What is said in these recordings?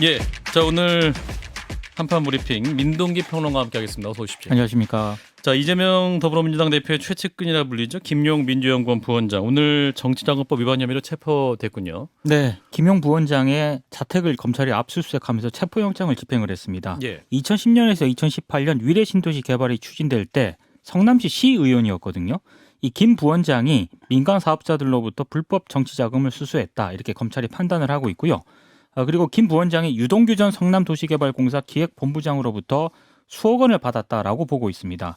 예, 자 오늘 한판 브리핑 민동기 평론가와 함께하겠습니다. 어서 오십시오. 안녕하십니까. 자 이재명 더불어민주당 대표의 최측근이라 불리죠. 김용 민주연구원 부원장 오늘 정치자금법 위반 혐의로 체포됐군요. 네, 김용 부원장의 자택을 검찰이 압수수색하면서 체포영장을 집행을 했습니다. 예. 2010년에서 2018년 위례 신도시 개발이 추진될 때 성남시 시의원이었거든요. 이 김 부원장이 민간 사업자들로부터 불법 정치자금을 수수했다 이렇게 검찰이 판단을 하고 있고요. 그리고 김 부원장이 유동규 전 성남도시개발공사 기획본부장으로부터 수억 원을 받았다라고 보고 있습니다.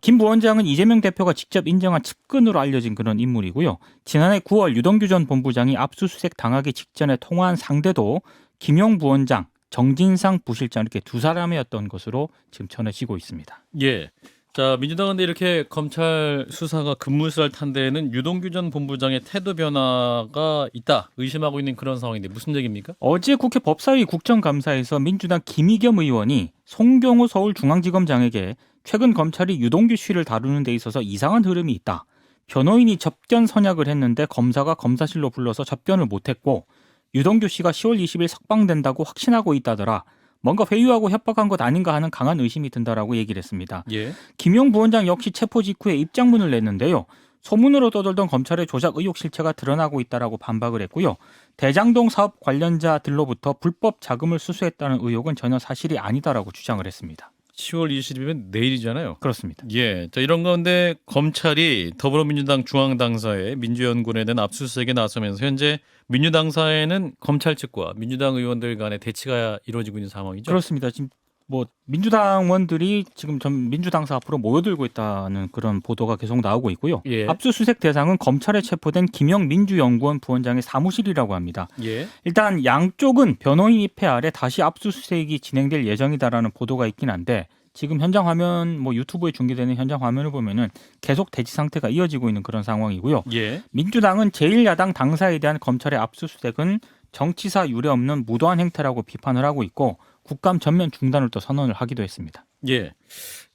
김 부원장은 이재명 대표가 직접 인정한 측근으로 알려진 그런 인물이고요. 지난해 9월 유동규 전 본부장이 압수수색 당하기 직전에 통화한 상대도 김용 부원장, 정진상 부실장 이렇게 두 사람이었던 것으로 지금 전해지고 있습니다. 예. 자 민주당은 근데 이렇게 검찰 수사가 급물살 탄 데에는 유동규 전 본부장의 태도 변화가 있다 의심하고 있는 그런 상황인데 무슨 얘기입니까? 어제 국회 법사위 국정감사에서 민주당 김의겸 의원이 송경호 서울중앙지검장에게 최근 검찰이 유동규 씨를 다루는 데 있어서 이상한 흐름이 있다. 변호인이 접견 선약을 했는데 검사가 검사실로 불러서 접견을 못했고 유동규 씨가 10월 20일 석방된다고 확신하고 있다더라. 뭔가 회유하고 협박한 것 아닌가 하는 강한 의심이 든다라고 얘기를 했습니다. 예. 김용 부원장 역시 체포 직후에 입장문을 냈는데요. 소문으로 떠돌던 검찰의 조작 의혹 실체가 드러나고 있다라고 반박을 했고요. 대장동 사업 관련자들로부터 불법 자금을 수수했다는 의혹은 전혀 사실이 아니다라고 주장을 했습니다. 10월 20일이면 내일이잖아요. 그렇습니다. 예. 자 이런 가운데 검찰이 더불어민주당 중앙당사의 민주연구원에 대한 압수수색에 나서면서 현재 민주당사에는 검찰 측과 민주당 의원들 간의 대치가 이루어지고 있는 상황이죠. 그렇습니다. 지금 뭐 민주당원들이 지금 전 민주당사 앞으로 모여들고 있다는 그런 보도가 계속 나오고 있고요. 예. 압수수색 대상은 검찰에 체포된 김영 민주연구원 부원장의 사무실이라고 합니다. 예. 일단 양쪽은 변호인 입회 아래 다시 압수수색이 진행될 예정이다라는 보도가 있긴 한데 지금 현장 화면 뭐 유튜브에 중계되는 현장 화면을 보면은 계속 대치 상태가 이어지고 있는 그런 상황이고요. 예. 민주당은 제1야당 당사에 대한 검찰의 압수수색은 정치사 유례 없는 무도한 행태라고 비판을 하고 있고 국감 전면 중단을 또 선언을 하기도 했습니다. 예.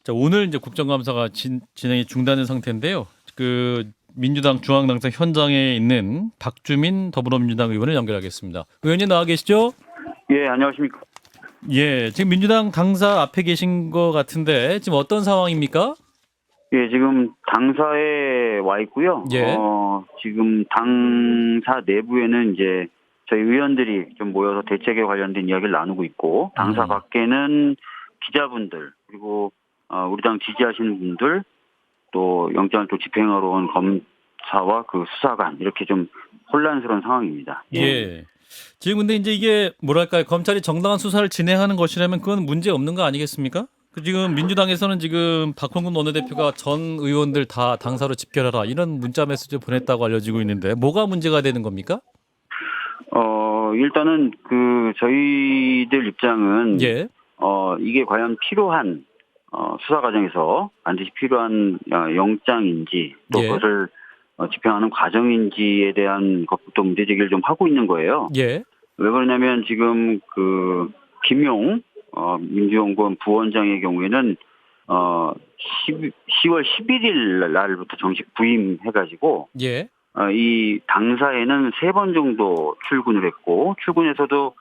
자 오늘 이제 국정감사가 진행이 중단된 상태인데요. 그 민주당 중앙당사 현장에 있는 박주민 더불어민주당 의원을 연결하겠습니다. 의원님 나와 계시죠? 예, 안녕하십니까. 예. 지금 민주당 당사 앞에 계신 것 같은데 지금 어떤 상황입니까? 예, 지금 당사에 와 있고요. 예. 지금 당사 내부에는 이제 저희 의원들이 좀 모여서 대책에 관련된 이야기를 나누고 있고, 당사 밖에는 기자분들, 그리고 우리 당 지지하시는 분들, 또 영장을 또 집행하러 온 검사와 그 수사관, 이렇게 좀 혼란스러운 상황입니다. 예. 지금 근데 이제 이게 뭐랄까요? 검찰이 정당한 수사를 진행하는 것이라면 그건 문제 없는 거 아니겠습니까? 지금 민주당에서는 지금 박홍근 원내대표가 전 의원들 다 당사로 집결하라 이런 문자 메시지 보냈다고 알려지고 있는데 뭐가 문제가 되는 겁니까? 일단은 저희들 입장은 예. 이게 과연 필요한 수사 과정에서 반드시 필요한 영장인지 또 예. 그것을 집행하는 과정인지에 대한 것부터 문제 제기를 좀 하고 있는 거예요. 예. 왜 그러냐면 지금 김용 민주연구원 부원장의 경우에는 10월 11일 날부터 정식 부임해가지고 예. 이 당사에는 3번 정도 출근을 했고 출근해서도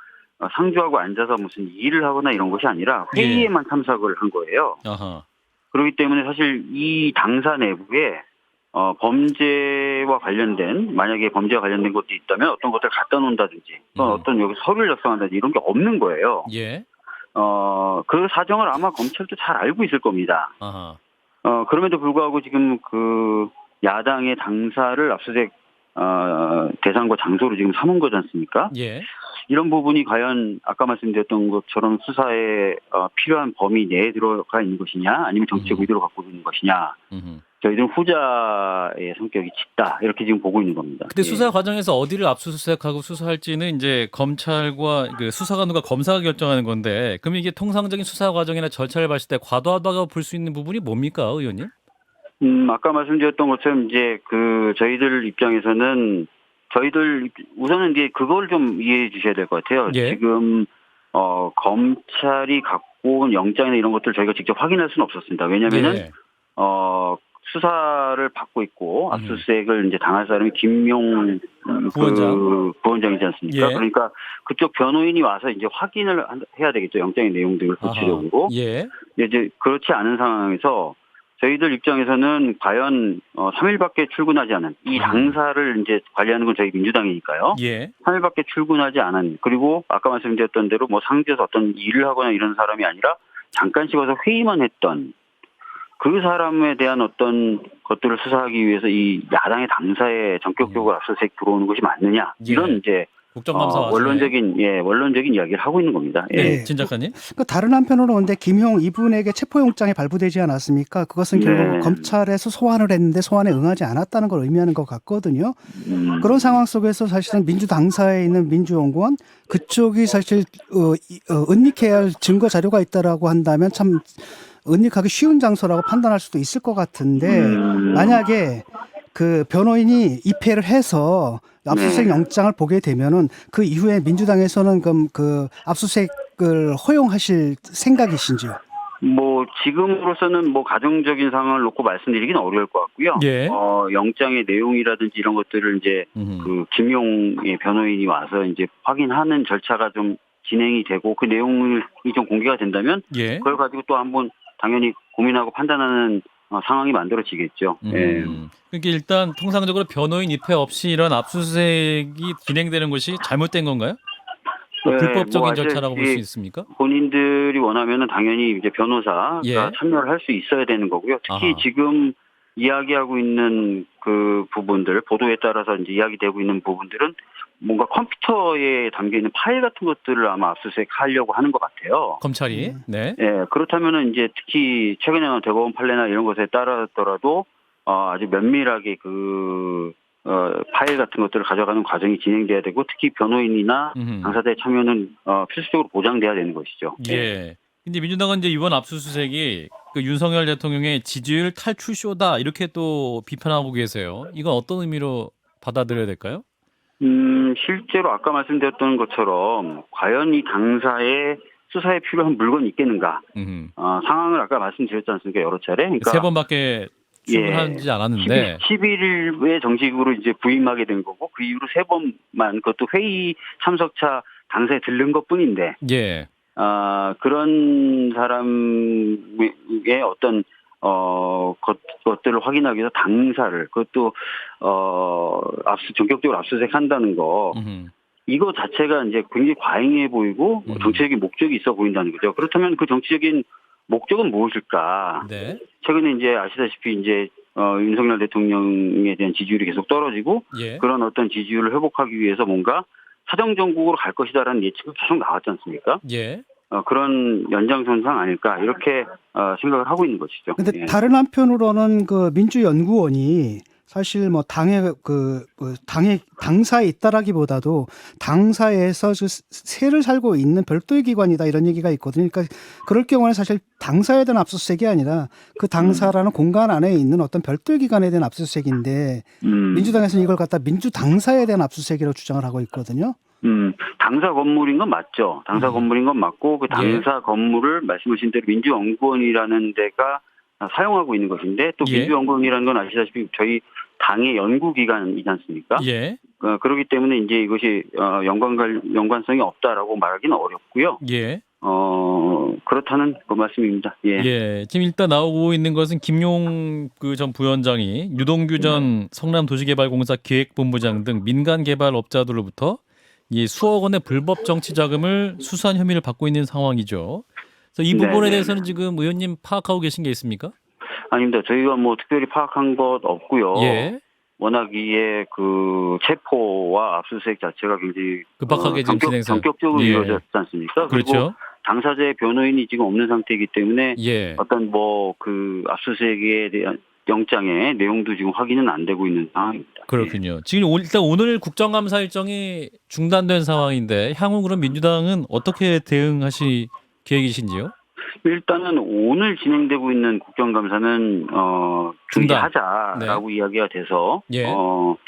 상주하고 앉아서 무슨 일을 하거나 이런 것이 아니라 회의에만 참석을 한 거예요. 아하. 그렇기 때문에 사실 이 당사 내부에 범죄와 관련된 만약에 범죄와 관련된 것도 있다면 어떤 것들을 갖다 놓는다든지 어떤 여기 서류를 작성한다든지 이런 게 없는 거예요. 예. 그 사정을 아마 검찰도 잘 알고 있을 겁니다. 아하. 그럼에도 불구하고 지금 야당의 당사를 압수수색 대상과 장소로 지금 삼은 거지 않습니까? 예. 이런 부분이 과연 아까 말씀드렸던 것처럼 수사에 필요한 범위 내에 들어가 있는 것이냐 아니면 정치적 의도를 갖고 있는 것이냐. 저희들은 후자의 성격이 짙다 이렇게 지금 보고 있는 겁니다. 근데 수사 과정에서 어디를 압수수색하고 수사할지는 이제 검찰과 수사관과 검사가 결정하는 건데 그럼 이게 통상적인 수사 과정이나 절차를 봤을 때 과도하다고 볼 수 있는 부분이 뭡니까, 의원님? 아까 말씀드렸던 것처럼 이제 저희들 입장에서는 우선은 이제 그걸 좀 이해해 주셔야 될 것 같아요. 예. 지금 검찰이 갖고 온 영장이나 이런 것들 저희가 직접 확인할 수는 없었습니다. 왜냐면은 예. 수사를 받고 있고 압수수색을 이제 당할 사람이 김용 부원장이지 않습니까? 예. 그러니까 그쪽 변호인이 와서 이제 확인을 해야 되겠죠. 영장의 내용들을 구체적으로. 예. 이제 그렇지 않은 상황에서 저희들 입장에서는 과연 3일밖에 출근하지 않은 이 당사를 이제 관리하는 건 저희 민주당이니까요. 예. 3일밖에 출근하지 않은, 그리고 아까 말씀드렸던 대로 뭐 상지에서 어떤 일을 하거나 이런 사람이 아니라 잠깐씩 와서 회의만 했던 그 사람에 대한 어떤 것들을 수사하기 위해서 이 야당의 당사에 전격적으로 압수수색 들어오는 것이 맞느냐, 이런 이제 국정감사 원론적인 이야기를 하고 있는 겁니다. 예. 네, 진 작가님. 그 다른 한편으로는 근데 김용 이분에게 체포영장이 발부되지 않았습니까? 그것은 결국 네. 검찰에서 소환을 했는데 소환에 응하지 않았다는 걸 의미하는 것 같거든요. 그런 상황 속에서 사실은 민주당사에 있는 민주연구원 그쪽이 사실 은닉해야 할 증거 자료가 있다라고 한다면 참 은닉하기 쉬운 장소라고 판단할 수도 있을 것 같은데 만약에 그 변호인이 입회를 해서 압수수색 영장을 보게 되면은 그 이후에 민주당에서는 그럼 그 압수수색을 허용하실 생각이신지요? 뭐 지금으로서는 뭐 가정적인 상황을 놓고 말씀드리기는 어려울 것 같고요. 예. 영장의 내용이라든지 이런 것들을 이제 그 김용의 변호인이 와서 이제 확인하는 절차가 좀 진행이 되고 그 내용이 좀 공개가 된다면 예. 그걸 가지고 또 한번 당연히 고민하고 판단하는 상황이 만들어지겠죠. 예. 그러니까 일단 통상적으로 변호인 입회 없이 이런 압수수색이 진행되는 것이 잘못된 건가요? 네, 불법적인 뭐 절차라고 볼 수 알다시피 있습니까? 본인들이 원하면은 당연히 이제 변호사가 예. 참여를 할 수 있어야 되는 거고요. 특히 아하. 지금 이야기하고 있는 그 부분들, 보도에 따라서 이제 이야기되고 있는 부분들은 뭔가 컴퓨터에 담겨 있는 파일 같은 것들을 아마 압수수색하려고 하는 것 같아요. 검찰이. 네. 예, 그렇다면은 이제 특히 최근에 나온 대법원 판례나 이런 것에 따라더라도 아주 면밀하게 그 파일 같은 것들을 가져가는 과정이 진행돼야 되고 특히 변호인이나 당사자의 참여는 필수적으로 보장돼야 되는 것이죠. 예. 근데 민주당은 이제 이번 압수수색이 그 윤석열 대통령의 지지율 탈출 쇼다 이렇게 또 비판하고 계세요. 이건 어떤 의미로 받아들여야 될까요? 실제로 아까 말씀드렸던 것처럼 과연 이 당사에 수사에 필요한 물건이 있겠는가? 상황을 아까 말씀드렸지 않습니까? 여러 차례. 그러니까 세 번밖에 출근하지 않았는데 11일에 정식으로 이제 부임하게 된 거고 그 이후로 세 번만 그것도 회의 참석차 당사에 들른 것뿐인데 예. 그런 사람의 어떤 것들을 확인하기 위해서 당사를 그것도 전격적으로 압수수색한다는 거 이거 자체가 이제 굉장히 과잉해 보이고 정치적인 목적이 있어 보인다는 거죠. 그렇다면 그 정치적인 목적은 무엇일까? 네. 최근에 이제 아시다시피 이제 윤석열 대통령에 대한 지지율이 계속 떨어지고 예. 그런 어떤 지지율을 회복하기 위해서 뭔가 사정정국으로 갈 것이다라는 예측이 계속 나왔지 않습니까? 예. 그런 연장선상 아닐까 이렇게 생각을 하고 있는 것이죠. 근데 예. 다른 한편으로는 그 민주연구원이 사실 뭐 당의 당사에 있다라기보다도 당사에서 세를 살고 있는 별도의 기관이다 이런 얘기가 있거든요. 그러니까 그럴 경우에는 사실 당사에 대한 압수수색이 아니라 그 당사라는 공간 안에 있는 어떤 별도의 기관에 대한 압수수색인데 민주당에서는 이걸 갖다 민주당사에 대한 압수수색이라고 주장을 하고 있거든요. 당사 건물인 건 맞죠. 당사 건물인 건 맞고 그 당사 건물을 말씀하신 대로 민주연구원이라는 데가 사용하고 있는 것인데 또 예. 민주연구원이라는 건 아시다시피 저희 당의 연구기관이지 않습니까? 예. 그렇기 때문에 이제 이것이 연관성이 없다라고 말하기는 어렵고요. 예. 그렇다는 그 말씀입니다. 예. 예. 지금 일단 나오고 있는 것은 김용 그 전 부위원장이 유동규 전 성남도시개발공사 기획본부장 등 민간 개발 업자들로부터 이 수억 원의 불법 정치 자금을 수수한 혐의를 받고 있는 상황이죠. 그래서 이 부분에 대해서는 지금 의원님 파악하고 계신 게 있습니까? 아닙니다. 저희가 뭐 특별히 파악한 것 없고요. 예. 워낙 이게 그 체포와 압수수색 자체가 굉장히 급박하게 지금 전격적으로 예. 이루어졌지 않습니까? 그리고 그렇죠. 당사자의 변호인이 지금 없는 상태이기 때문에 예. 어떤 뭐 그 압수수색에 대한 영장의 내용도 지금 확인은 안 되고 있는 상황입니다. 그렇군요. 지금 일단 오늘 국정감사 일정이 중단된 상황인데 향후 그럼 민주당은 어떻게 대응하실 계획이신지요? 일단은 오늘 진행되고 있는 국정감사는 중지하자라고 이야기가 돼서 예.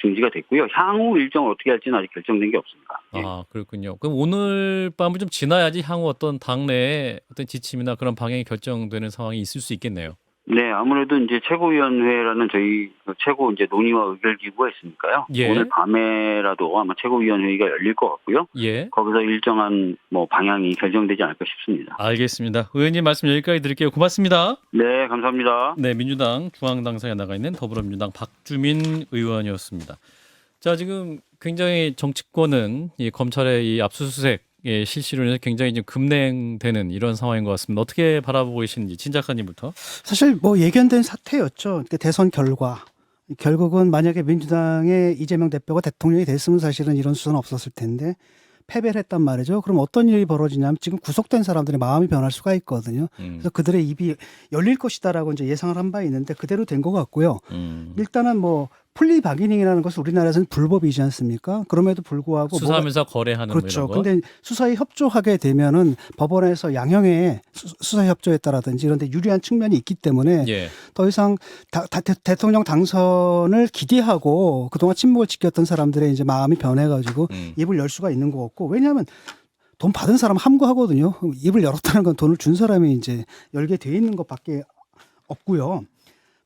중지가 됐고요. 향후 일정을 어떻게 할지는 아직 결정된 게 없습니다. 예. 아, 그렇군요. 그럼 오늘 밤을 좀 지나야지 향후 어떤 당내의 어떤 지침이나 그런 방향이 결정되는 상황이 있을 수 있겠네요. 네, 아무래도 이제 최고위원회라는 저희 그 최고 이제 논의와 의결 기구가 있으니까요. 예. 오늘 밤에라도 아마 최고위원회의가 열릴 것 같고요. 예. 거기서 일정한 뭐 방향이 결정되지 않을까 싶습니다. 알겠습니다. 의원님 말씀 여기까지 드릴게요. 고맙습니다. 네, 감사합니다. 네, 민주당 중앙당사에 나가 있는 더불어민주당 박주민 의원이었습니다. 자, 지금 굉장히 정치권은 이 검찰의 이 압수수색 실시로 인해서 굉장히 지금 급냉되는 이런 상황인 것 같습니다. 어떻게 바라보고 계시는지 진 작가님부터. 사실 뭐 예견된 사태였죠. 그러니까 대선 결과. 결국은 만약에 민주당의 이재명 대표가 대통령이 됐으면 사실은 이런 수사는 없었을 텐데 패배를 했단 말이죠. 그럼 어떤 일이 벌어지냐면 지금 구속된 사람들의 마음이 변할 수가 있거든요. 그래서 그들의 입이 열릴 것이다라고 이제 예상을 한 바 있는데 그대로 된 것 같고요. 일단은 뭐 플리바기닝이라는 것은 우리나라에서는 불법이지 않습니까? 그럼에도 불구하고 수사하면서 거래하는 그렇죠. 뭐 이런 거. 근데 수사에 협조하게 되면은 법원에서 양형에 수사 협조했다라든지 이런 데 유리한 측면이 있기 때문에 예. 더 이상 대통령 당선을 기대하고 그동안 침묵을 지켰던 사람들의 이제 마음이 변해가지고 입을 열 수가 있는 것 같고 왜냐하면 돈 받은 사람 함구하거든요. 입을 열었다는 건 돈을 준 사람이 이제 열게 돼 있는 것밖에 없고요.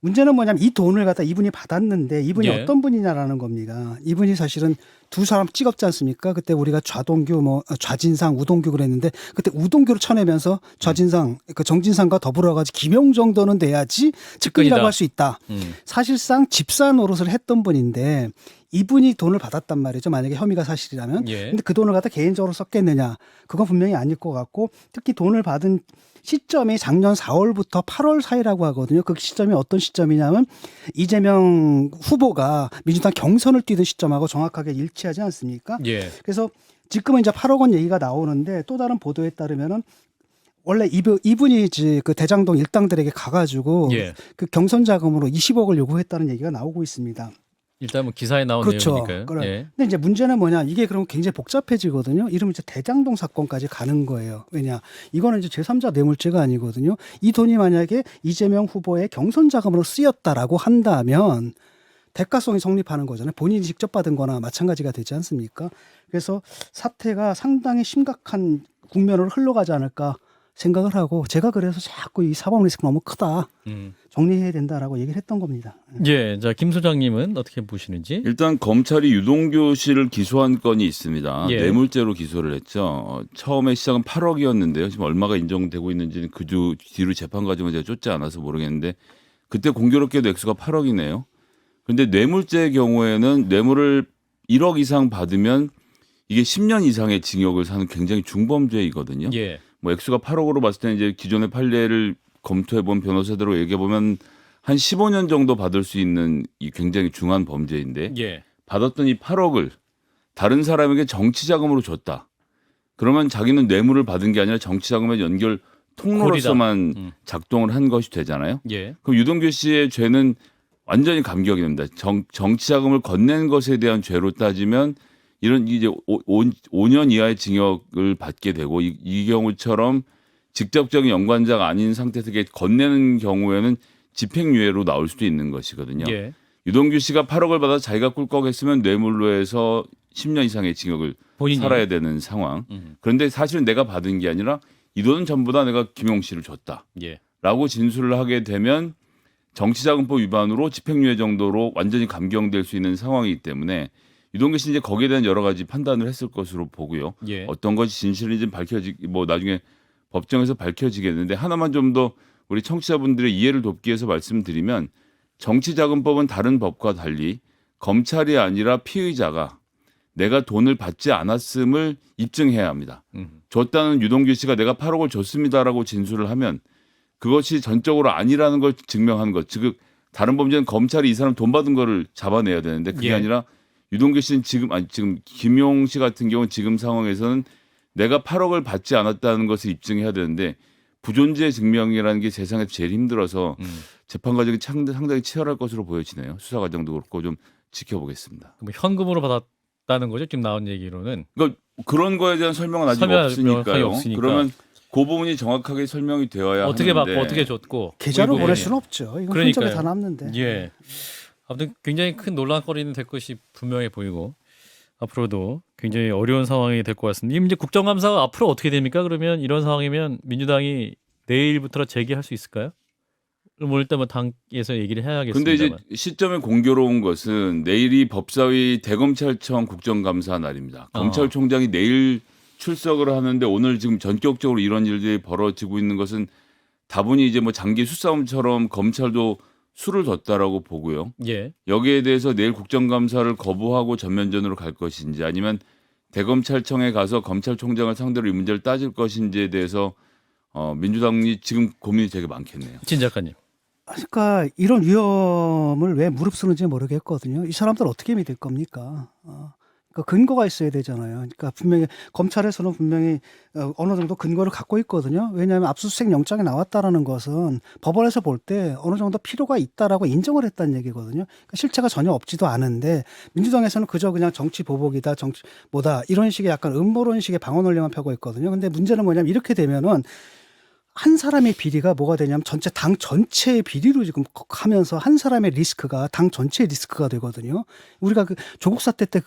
문제는 뭐냐면 이 돈을 갖다 이분이 받았는데 이분이 예. 어떤 어떤 분이냐라는 겁니다. 이분이 사실은 두 사람 찍었지 않습니까? 그때 우리가 좌동규, 좌진상, 우동규 그랬는데 그때 우동규를 쳐내면서 좌진상, 그 정진상과 더불어가지고 김용 정도는 돼야지 측근이라고 할 수 있다. 사실상 집사 노릇을 했던 분인데 이분이 돈을 받았단 말이죠. 만약에 혐의가 사실이라면. 예. 근데 그 돈을 갖다 개인적으로 썼겠느냐? 그건 분명히 아닐 것 같고 특히 돈을 받은 시점이 작년 4월부터 8월 사이라고 하거든요. 그 시점이 어떤 시점이냐면 이재명 후보가 민주당 경선을 뛰던 시점하고 정확하게 일치하지 않습니까? 예. 그래서 지금은 이제 8억 원 얘기가 나오는데 또 다른 보도에 따르면은 원래 이분이 이제 그 대장동 일당들에게 가가지고 예. 그 경선 자금으로 20억을 요구했다는 얘기가 나오고 있습니다. 일단 뭐 기사에 나온 그렇죠. 내용이니까요. 그래. 예. 근데 이제 문제는 뭐냐? 이게 그럼 굉장히 복잡해지거든요. 이러면 이제 대장동 사건까지 가는 거예요. 왜냐? 이거는 이제 제3자 뇌물죄가 아니거든요. 이 돈이 만약에 이재명 후보의 경선 자금으로 쓰였다라고 한다면 대가성이 성립하는 거잖아요. 본인이 직접 받은 거나 마찬가지가 되지 않습니까? 그래서 사태가 상당히 심각한 국면으로 흘러가지 않을까 생각을 하고 제가 그래서 자꾸 이 사법 리스크가 너무 크다. 정리해야 된다라고 얘기를 했던 겁니다. 예. 자, 김 소장님은 어떻게 보시는지? 일단 검찰이 유동규 씨를 기소한 건이 있습니다. 예. 뇌물죄로 기소를 했죠. 처음에 시작은 8억이었는데요. 지금 얼마가 인정되고 있는지는 그 뒤로 재판 과정을 제가 쫓지 않아서 모르겠는데 그때 공교롭게도 액수가 8억이네요. 그런데 뇌물죄의 경우에는 뇌물을 1억 이상 받으면 이게 10년 이상의 징역을 사는 굉장히 중범죄이거든요. 예. 뭐 액수가 8억으로 봤을 때는 이제 기존의 판례를 검토해본 변호사대로 얘기해보면 한 15년 정도 받을 수 있는 이 굉장히 중한 범죄인데 예. 받았던 이 8억을 다른 사람에게 정치 자금으로 줬다. 그러면 자기는 뇌물을 받은 게 아니라 정치 자금의 연결 통로로서만 작동을 한 것이 되잖아요. 예. 그럼 유동규 씨의 죄는 완전히 감격이 됩니다. 정치 자금을 건넨 것에 대한 죄로 따지면 이런 이제 5년 이하의 징역을 받게 되고 이 경우처럼 직접적인 연관자가 아닌 상태에서 건네는 경우에는 집행유예로 나올 수도 있는 것이거든요. 예. 유동규 씨가 8억을 받아 자기가 꿀꺽했으면 뇌물로 해서 10년 이상의 징역을 본인이. 살아야 되는 상황. 그런데 사실은 내가 받은 게 아니라 이 돈은 전부 다 내가 김용 씨를 줬다. 예. 라고 진술을 하게 되면 정치자금법 위반으로 집행유예 정도로 완전히 감경될 수 있는 상황이기 때문에 유동규 씨는 이제 거기에 대한 여러 가지 판단을 했을 것으로 보고요. 예. 어떤 것이 진실인지 뭐 나중에 법정에서 밝혀지겠는데 하나만 좀 더 우리 청취자분들의 이해를 돕기 위해서 말씀드리면 정치자금법은 다른 법과 달리 검찰이 아니라 피의자가 내가 돈을 받지 않았음을 입증해야 합니다. 줬다는 유동규 씨가 내가 8억을 줬습니다라고 진술을 하면 그것이 전적으로 아니라는 걸 증명하는 것. 즉 다른 범죄는 검찰이 이 사람 돈 받은 거를 잡아내야 되는데 그게 예. 아니라 유동규 씨는 지금 김용 씨 같은 경우는 지금 상황에서는 내가 8억을 받지 않았다는 것을 입증해야 되는데 부존재 증명이라는 게 세상에서 제일 힘들어서 재판 과정이 상당히 치열할 것으로 보여지네요. 수사 과정도 그렇고 좀 지켜보겠습니다. 그럼 현금으로 받았다는 거죠? 지금 나온 얘기로는. 그러니까 그런 거에 대한 설명은 아직 설명이 없으니까요. 없으니까. 그러면 그 부분이 정확하게 설명이 되어야 어떻게 하는데 받고 어떻게 줬고. 계좌로 예. 보낼 수는 없죠. 이건 그러니까요. 흔적에 다 남는데. 예. 아무튼 굉장히 큰 논란거리는 될 것이 분명해 보이고 앞으로도 굉장히 어려운 상황이 될 것 같습니다. 이제 국정감사가 앞으로 어떻게 됩니까? 그러면 이런 상황이면 민주당이 내일부터 재개할 수 있을까요? 모일 때 뭐 당에서 얘기를 해야겠습니다. 근데 이제 시점에 공교로운 것은 내일이 법사위 대검찰청 국정감사 날입니다. 검찰총장이 내일 출석을 하는데 오늘 지금 전격적으로 이런 일들이 벌어지고 있는 것은 다분히 이제 뭐 장기 수싸움처럼 검찰도 수를 뒀다라고 보고요. 예. 여기에 대해서 내일 국정감사를 거부하고 전면전으로 갈 것인지 아니면 대검찰청에 가서 검찰총장을 상대로 이 문제를 따질 것인지에 대해서 민주당이 지금 고민이 되게 많겠네요. 진 작가님. 그러니까 이런 위험을 왜 무릅쓰는지 모르겠거든요. 이 사람들 어떻게 믿을 겁니까? 그러니까 근거가 있어야 되잖아요. 그러니까 분명히 검찰에서는 분명히 어느 정도 근거를 갖고 있거든요. 왜냐하면 압수수색 영장이 나왔다라는 것은 법원에서 볼 때 어느 정도 필요가 있다라고 인정을 했다는 얘기거든요. 그러니까 실체가 전혀 없지도 않은데 민주당에서는 그저 그냥 정치 보복이다, 정치 뭐다 이런 식의 약간 음모론식의 방어 논리만 펴고 있거든요. 근데 문제는 뭐냐면 이렇게 되면은 한 사람의 비리가 뭐가 되냐면 당 전체의 비리로 지금 하면서 한 사람의 리스크가 당 전체의 리스크가 되거든요. 우리가 그 조국 사태 때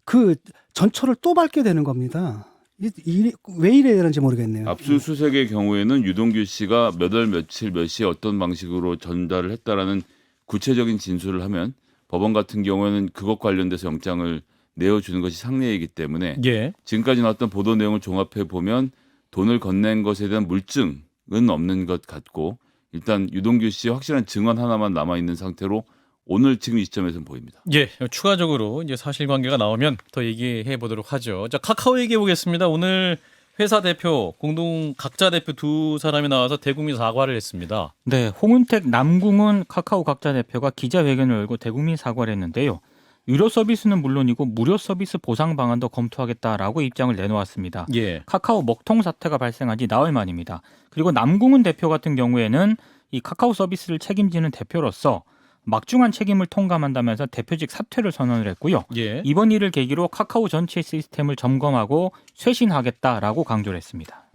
그 전철을 또 밟게 되는 겁니다. 왜 이래야 되는지 모르겠네요. 압수수색의 경우에는 유동규 씨가 몇 월 며칠 몇 시에 어떤 방식으로 전달을 했다라는 구체적인 진술을 하면 법원 같은 경우에는 그것 관련돼서 영장을 내어주는 것이 상례이기 때문에 예. 지금까지 나왔던 보도 내용을 종합해 보면 돈을 건넨 것에 대한 물증은 없는 것 같고 일단 유동규 씨의 확실한 증언 하나만 남아 있는 상태로 오늘 지금 이 시점에서는 보입니다. 예. 추가적으로 이제 사실관계가 나오면 더 얘기해 보도록 하죠. 자, 카카오 얘기해 보겠습니다. 오늘 회사 대표, 공동 각자 대표 두 사람이 나와서 대국민 사과를 했습니다. 네, 홍은택 남궁은 카카오 각자 대표가 기자회견을 열고 대국민 사과를 했는데요. 유료 서비스는 물론이고 무료 서비스 보상 방안도 검토하겠다라고 입장을 내놓았습니다. 예. 카카오 먹통 사태가 발생한 지 나흘 만입니다. 그리고 남궁은 대표 같은 경우에는 이 카카오 서비스를 책임지는 대표로서 막중한 책임을 통감한다면서 대표직 사퇴를 선언을 했고요. 예. 이번 일을 계기로 카카오 전체 시스템을 점검하고 쇄신하겠다라고 강조를 했습니다.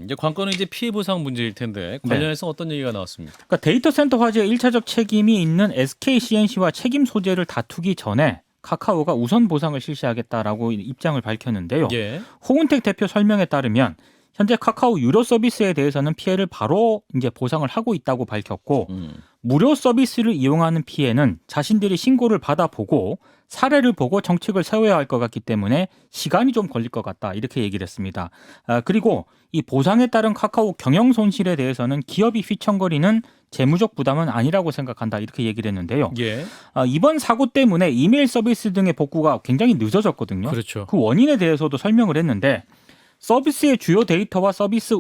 이제 관건은 이제 피해 보상 문제일 텐데 관련해서 어떤 얘기가 나왔습니까? 그러니까 데이터 센터 화재의 1차적 책임이 있는 SKCNC와 책임 소재를 다투기 전에 카카오가 우선 보상을 실시하겠다라고 입장을 밝혔는데요. 예. 홍은택 대표 설명에 따르면 현재 카카오 유료 서비스에 대해서는 피해를 바로 이제 보상을 하고 있다고 밝혔고 무료 서비스를 이용하는 피해는 자신들이 신고를 받아보고 사례를 보고 정책을 세워야 할 것 같기 때문에 시간이 좀 걸릴 것 같다 이렇게 얘기를 했습니다. 그리고 이 보상에 따른 카카오 경영 손실에 대해서는 기업이 휘청거리는 재무적 부담은 아니라고 생각한다 이렇게 얘기를 했는데요. 예. 이번 사고 때문에 이메일 서비스 등의 복구가 굉장히 늦어졌거든요. 그렇죠. 그 원인에 대해서도 설명을 했는데 서비스의 주요 데이터와 서비스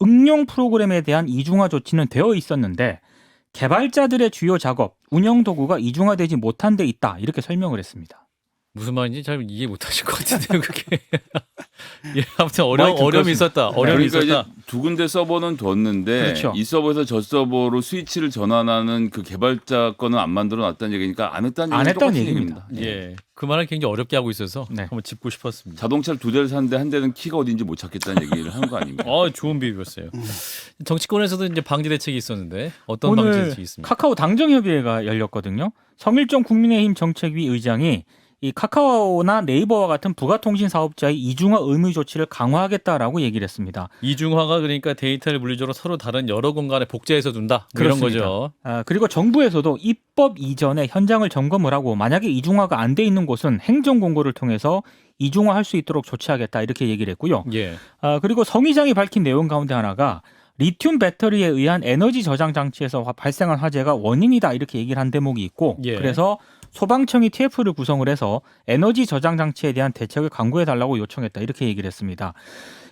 응용 프로그램에 대한 이중화 조치는 되어 있었는데 개발자들의 주요 작업, 운영 도구가 이중화되지 못한 데 있다 이렇게 설명을 했습니다. 무슨 말인지 잘 이해 못하실 것 같은데요, 그게. 예, 아무튼 많이 들 어려움이 있었다. 어려움이 그러니까 있었다. 이제 두 군데 서버는 뒀는데 그렇죠. 이 서버에서 저 서버로 스위치를 전환하는 그 개발자 거는 안 만들어 놨다는 얘기니까 안 했다는 안 얘기는 했다는 똑같은 얘기입니다. 예, 그 말을 굉장히 어렵게 하고 있어서 네. 한번 짚고 싶었습니다. 자동차를 두 대를 샀는데 한 대는 키가 어딘지 못 찾겠다는 얘기를 하는 거 아닙니까? 좋은 비유였어요. 정치권에서도 이제 방지 대책이 있었는데 어떤 방지 오늘 대책이 있습니까? 카카오 당정협의회가 열렸거든요. 성일종 국민의힘 정책위 의장이 이 카카오나 네이버와 같은 부가통신 사업자의 이중화 의무 조치를 강화하겠다라고 얘기를 했습니다. 이중화가 그러니까 데이터를 물리적으로 서로 다른 여러 공간에 복제해서 둔다. 뭐 이런 그렇습니다. 거죠. 그리고 정부에서도 입법 이전에 현장을 점검을 하고 만약에 이중화가 안 돼 있는 곳은 행정공고를 통해서 이중화할 수 있도록 조치하겠다 이렇게 얘기를 했고요. 예. 그리고 성 의장이 밝힌 내용 가운데 하나가 리튬 배터리에 의한 에너지 저장 장치에서 발생한 화재가 원인이다 이렇게 얘기를 한 대목이 있고 예. 그래서 소방청이 TF를 구성을 해서 에너지 저장 장치에 대한 대책을 강구해달라고 요청했다 이렇게 얘기를 했습니다.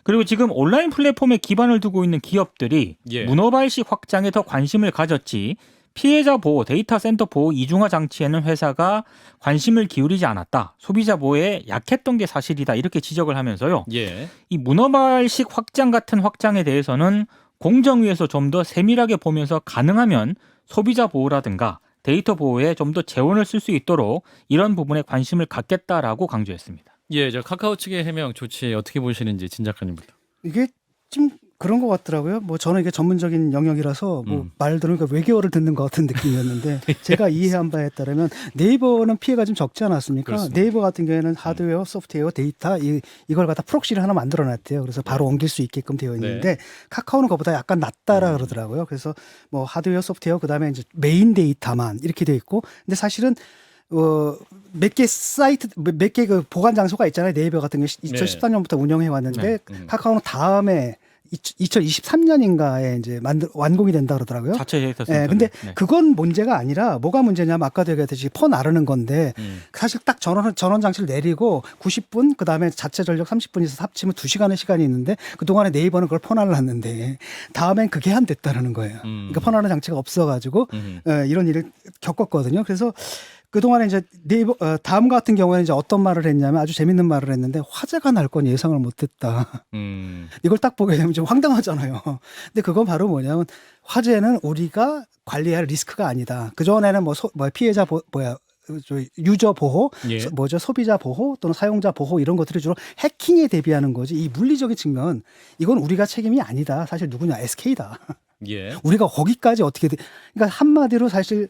그리고 지금 온라인 플랫폼에 기반을 두고 있는 기업들이 예. 문어발식 확장에 더 관심을 가졌지 피해자 보호, 데이터 센터 보호 이중화 장치에는 회사가 관심을 기울이지 않았다. 소비자 보호에 약했던 게 사실이다 이렇게 지적을 하면서요. 예. 이 문어발식 확장 같은 확장에 대해서는 공정위에서 좀 더 세밀하게 보면서 가능하면 소비자 보호라든가 데이터 보호에 좀 더 재원을 쓸 수 있도록 이런 부분에 관심을 갖겠다라고 강조했습니다. 예, 저 카카오 측의 해명 조치 어떻게 보시는지 진 작가님부터. 이게 좀 그런 것 같더라고요. 뭐 저는 이게 전문적인 영역이라서 뭐 말 들으니까 외계어를 듣는 것 같은 느낌이었는데 제가 이해한 바에 따르면 네이버는 피해가 좀 적지 않았습니까? 그렇습니다. 네이버 같은 경우에는 하드웨어, 소프트웨어, 데이터 이걸 갖다 프록시를 하나 만들어놨대요. 그래서 바로 옮길 수 있게끔 되어 있는데 카카오는 그보다 약간 낫다라 그러더라고요. 그래서 뭐 하드웨어, 소프트웨어 그다음에 이제 메인 데이터만 이렇게 되어 있고, 근데 사실은 몇 개 사이트, 몇 개 그 보관 장소가 있잖아요. 네이버 같은 게 2014년부터 운영해 왔는데 카카오는 다음에 2023년인가에 이제 완공이 된다 그러더라고요. 자체 데이터 센터. 예, 근데 그건 문제가 아니라 뭐가 문제냐면 아까도 얘기했듯이 퍼 나르는 건데 사실 딱 전원 장치를 내리고 90분 그다음에 자체 전력 30분에서 합치면 2시간의 시간이 있는데 그동안에 네이버는 그걸 퍼 날랐는데 다음엔 그게 안 됐다는 거예요. 그러니까 퍼 나르는 장치가 없어가지고 이런 일을 겪었거든요. 그래서 그동안에 이제 네이버, 다음 같은 경우에는 이제 어떤 말을 했냐면 아주 재밌는 말을 했는데 화재가 날 건 예상을 못 했다. 이걸 딱 보게 되면 좀 황당하잖아요. 근데 그건 바로 뭐냐면 화재는 우리가 관리할 리스크가 아니다. 그전에는 뭐 피해자 유저 보호, 소비자 보호 또는 사용자 보호 이런 것들이 주로 해킹에 대비하는 거지. 이 물리적인 측면 이건 우리가 책임이 아니다. 사실 누구냐? SK다. 예. 우리가 거기까지 어떻게 그러니까 한마디로 사실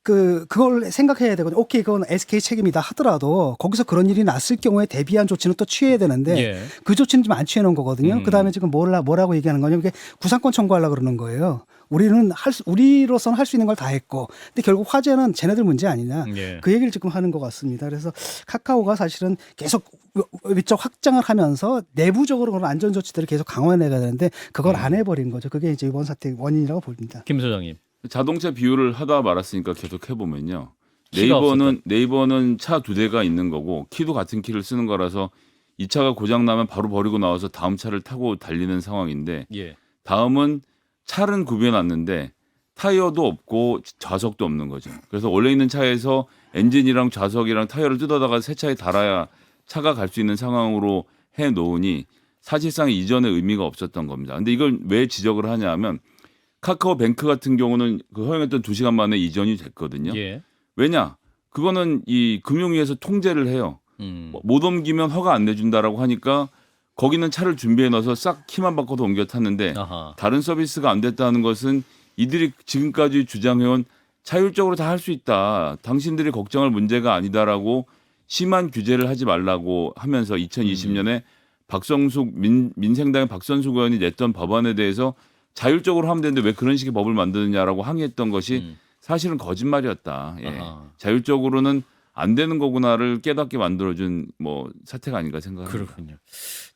그걸 생각해야 되거든요. 오케이, 그건 SK 책임이다 하더라도 거기서 그런 일이 났을 경우에 대비한 조치는 또 취해야 되는데 그 조치는 좀 안 취해 놓은 거거든요. 그 다음에 지금 뭐라고 얘기하는 거냐면 이게 구상권 청구하려고 그러는 거예요. 우리로서는 할 수 있는 걸 다 했고, 근데 결국 화재는 쟤네들 문제 아니냐. 그 얘기를 지금 하는 것 같습니다. 그래서 카카오가 사실은 계속 위쪽 확장을 하면서 내부적으로 그런 안전 조치들을 계속 강화해내야 되는데 그걸 안 해버린 거죠. 그게 이제 이번 사태의 원인이라고 봅니다. 김 소장님. 자동차 비율을 하다 말았으니까 계속 해보면요. 키가 네이버는 차 2대가 있는 거고 키도 같은 키를 쓰는 거라서 이 차가 고장 나면 바로 버리고 나와서 다음 차를 타고 달리는 상황인데 다음은 차는 구비해놨는데 타이어도 없고 좌석도 없는 거죠. 그래서 원래 있는 차에서 엔진이랑 좌석이랑 타이어를 뜯어다가 새 차에 달아야 차가 갈 수 있는 상황으로 해놓으니 사실상 이전에 의미가 없었던 겁니다. 근데 이걸 왜 지적을 하냐면 카카오뱅크 같은 경우는 그 허용했던 2시간 만에 이전이 됐거든요. 왜냐? 그거는 이 금융위에서 통제를 해요. 못 옮기면 허가 안 내준다라고 하니까 거기는 차를 준비해 넣어서 싹 키만 바꿔서 옮겨 탔는데 다른 서비스가 안 됐다는 것은 이들이 지금까지 주장해온 자율적으로 다 할 수 있다. 당신들이 걱정할 문제가 아니다라고 심한 규제를 하지 말라고 하면서 2020년에 박성숙 민생당의 박선숙 의원이 냈던 법안에 대해서 자율적으로 하면 되는데 왜 그런 식의 법을 만드느냐라고 항의했던 것이 사실은 거짓말이었다. 자율적으로는 안 되는 거구나를 깨닫게 만들어준 뭐 사태가 아닌가 생각합니다. 그렇군요.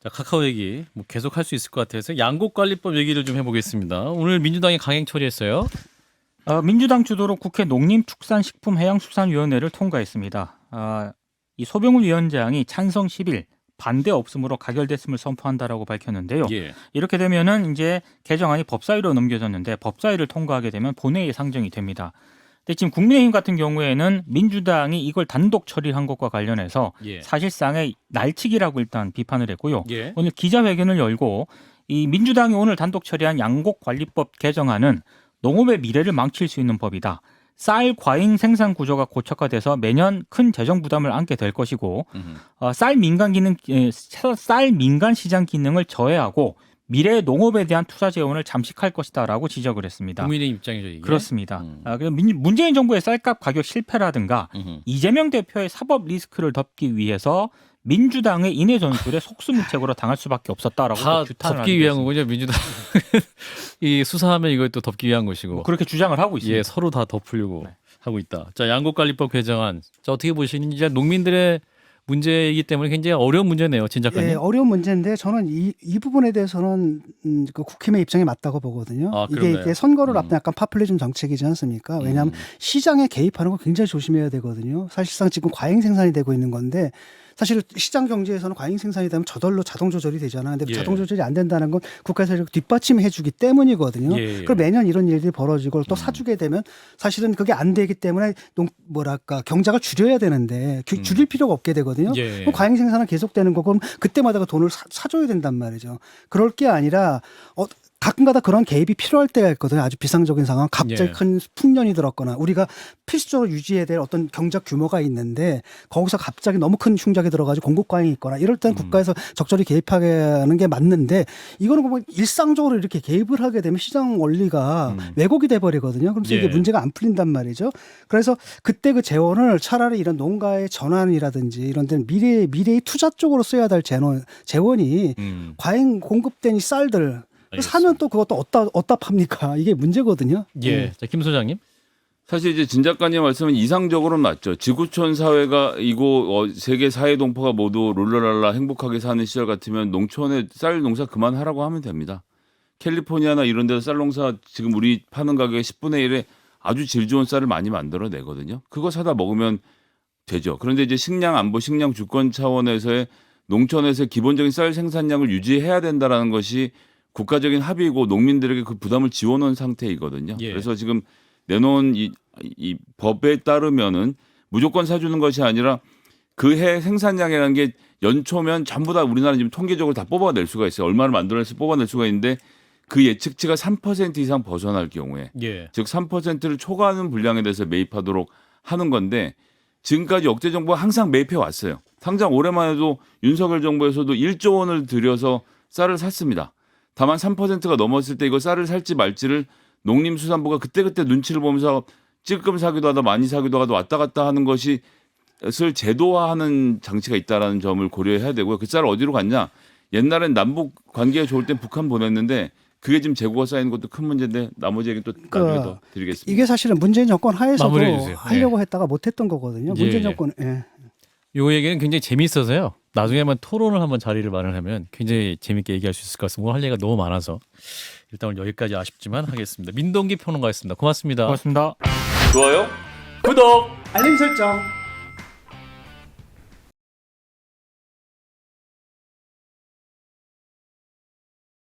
자, 카카오 얘기 뭐 계속 할 수 있을 것 같아서 양곡관리법 얘기를 좀 해보겠습니다. 오늘 민주당이 강행 처리했어요. 민주당 주도로 국회 농림축산식품해양수산위원회를 통과했습니다. 이 소병훈 위원장이 찬성 10일, 반대 없음으로 가결됐음을 선포한다라고 밝혔는데요. 이렇게 되면은 이제 개정안이 법사위로 넘겨졌는데 법사위를 통과하게 되면 본회의에 상정이 됩니다. 근데 지금 국민의힘 같은 경우에는 민주당이 이걸 단독 처리한 것과 관련해서 사실상의 날치기라고 일단 비판을 했고요. 오늘 기자회견을 열고 이 민주당이 오늘 단독 처리한 양곡관리법 개정안은 농업의 미래를 망칠 수 있는 법이다. 쌀 과잉 생산 구조가 고착화돼서 매년 큰 재정 부담을 안게 될 것이고 쌀 민간 시장 기능을 저해하고 미래 농업에 대한 투자 재원을 잠식할 것이다라고 지적을 했습니다. 국민의 입장이죠, 이게. 그렇습니다. 문재인 정부의 쌀값 가격 실패라든가 이재명 대표의 사법 리스크를 덮기 위해서 민주당의 인해 전술에 속수무책으로 당할 수밖에 없었다라고 다 규탄을 덮기 위한 거군요. 민주당 이 수사하면 이걸 또 덮기 위한 것이고. 그렇게 주장을 하고 있습니다. 서로 다 덮으려고 하고 있다. 자, 양곡관리법 개정안. 자, 어떻게 보시는지 농민들의 문제이기 때문에 굉장히 어려운 문제네요, 진 작가님. 어려운 문제인데 저는 이 부분에 대해서는 그 국힘의 입장이 맞다고 보거든요. 이게 선거를 앞둔 약간 파퓰리즘 정책이지 않습니까? 왜냐하면 시장에 개입하는 거 굉장히 조심해야 되거든요. 사실상 지금 과잉 생산이 되고 있는 건데 사실 시장 경제에서는 과잉 생산이 되면 저절로 자동 조절이 되잖아요. 근데 자동 조절이 안 된다는 건 국가에서 뒷받침해 주기 때문이거든요. 그럼 매년 이런 일들이 벌어지고 또 사주게 되면 사실은 그게 안 되기 때문에 경작을 줄여야 되는데 줄일 필요가 없게 되거든요. 그럼 과잉 생산은 계속되는 거고 그럼 그때마다 그 돈을 사줘야 된단 말이죠. 그럴 게 아니라 가끔가다 그런 개입이 필요할 때가 있거든요. 아주 비상적인 상황, 갑자기 예. 큰 풍년이 들었거나 우리가 필수적으로 유지해야 될 어떤 경제적 규모가 있는데 거기서 갑자기 너무 큰 충격이 들어가지고 공급 과잉이 있거나 이럴 땐 국가에서 적절히 개입하는 게 맞는데 이거는 뭐 일상적으로 이렇게 개입을 하게 되면 시장 원리가 왜곡이 돼 버리거든요. 그래서 이게 예. 문제가 안 풀린단 말이죠. 그래서 그때 그 재원을 차라리 이런 농가의 전환이라든지 이런 데는 미래의 투자 쪽으로 써야 될 재원이 과잉 공급된 이 쌀들 사면 또 그것도 어디다 팝니까? 이게 문제거든요. 예. 자, 김 소장님. 사실 이제 진 작가님 말씀은 이상적으로는 맞죠. 지구촌 사회가 세계 사회 동포가 모두 롤러랄라 행복하게 사는 시절 같으면 농촌에 쌀 농사 그만하라고 하면 됩니다. 캘리포니아나 이런 데서 쌀 농사 지금 우리 파는 가격의 10분의 1에 아주 질 좋은 쌀을 많이 만들어내거든요. 그거 사다 먹으면 되죠. 그런데 이제 식량 안보, 식량 주권 차원에서의 농촌에서의 기본적인 쌀 생산량을 유지해야 된다라는 것이 국가적인 합의이고 농민들에게 그 부담을 지워놓은 상태이거든요. 예. 그래서 지금 내놓은 이 법에 따르면은 무조건 사주는 것이 아니라 그 해 생산량이라는 게 연초면 전부 다 우리나라 지금 통계적으로 다 뽑아낼 수가 있어요. 얼마를 만들어내서 뽑아낼 수가 있는데 그 예측치가 3% 이상 벗어날 경우에 예. 즉 3%를 초과하는 분량에 대해서 매입하도록 하는 건데 지금까지 역대 정부가 항상 매입해 왔어요. 당장 올해만 해도 윤석열 정부에서도 1조 원을 들여서 쌀을 샀습니다. 다만 3%가 넘었을 때 이거 쌀을 살지 말지를 농림수산부가 그때그때 눈치를 보면서 찔끔 사기도 하다 많이 사기도 하다 왔다 갔다 하는 것을 제도화하는 장치가 있다는 점을 고려해야 되고요. 그 쌀 어디로 갔냐? 옛날엔 남북 관계가 좋을 땐 북한 보냈는데 그게 지금 재고가 쌓이는 것도 큰 문제인데 나머지 얘기는 또 나중에 더 드리겠습니다. 이게 사실은 문재인 정권 하에서도 마무리해 주세요. 하려고 했다가 못했던 거거든요. 예, 문재인 예. 정권. 예. 요 얘기는 굉장히 재미있어서요. 나중에 한번 토론을 한번 자리를 마련하면 굉장히 재밌게 얘기할 수 있을 것 같습니다. 오늘 할 얘기가 너무 많아서 일단 오늘 여기까지 아쉽지만 하겠습니다. 민동기 평론가였습니다. 고맙습니다. 고맙습니다. 좋아요? 구독! 알림 설정.